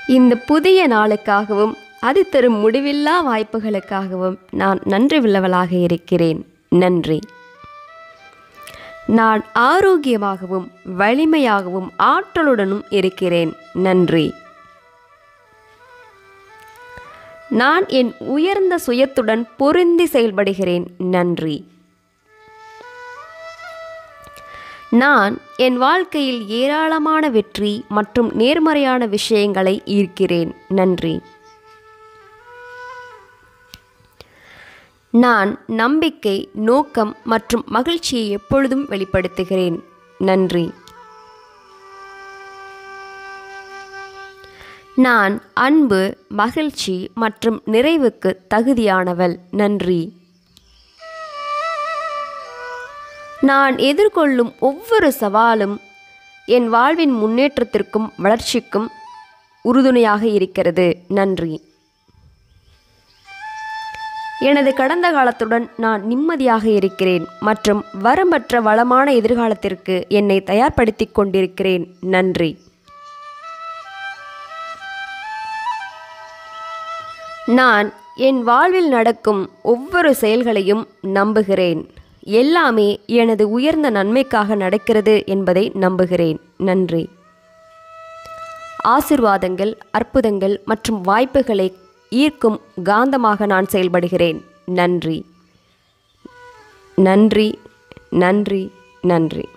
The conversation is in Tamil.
இந்த புதிய நாளுக்காகவும் அது தரும் முடிவில்லா வாய்ப்புகளுக்காகவும் நான் நன்றி உள்ளவளாக இருக்கிறேன். நன்றி. நான் ஆரோக்கியமாகவும் வலிமையாகவும் ஆற்றலுடனும் இருக்கிறேன். நன்றி. நான் என் உயர்ந்த சுயத்துடன் பொருந்தி செயல்படுகிறேன். நன்றி. நான் என் வாழ்க்கையில் ஏராளமான வெற்றி மற்றும் நேர்மறையான விஷயங்களை ஈர்க்கிறேன். நன்றி. நான் நம்பிக்கை, நோக்கம் மற்றும் மகிழ்ச்சியை எப்பொழுதும் வெளிப்படுத்துகிறேன். நன்றி. நான் அன்பு, மகிழ்ச்சி மற்றும் நிறைவுக்கு தகுதியானவள். நன்றி. நான் எதிர்கொள்ளும் ஒவ்வொரு சவாலும் என் வாழ்வின் முன்னேற்றத்திற்கும் வளர்ச்சிக்கும் உறுதுணையாக இருக்கிறது. நன்றி. எனது கடந்த காலத்துடன் நான் நிம்மதியாக இருக்கிறேன் மற்றும் வரம்பற்ற வளமான எதிர்காலத்திற்கு என்னை தயார்படுத்தி கொண்டிருக்கிறேன். நன்றி. நான் என் வாழ்வில் நடக்கும் ஒவ்வொரு செயல்களையும் நம்புகிறேன். எல்லாமே எனது உயர்ந்த நன்மைக்காக நடக்கிறது என்பதை நம்புகிறேன். நன்றி. ஆசீர்வாதங்கள், அற்புதங்கள் மற்றும் வாய்ப்புகளை ஈர்க்கும் காந்தமாக நான் செயல்படுகிறேன். நன்றி. நன்றி. நன்றி. நன்றி.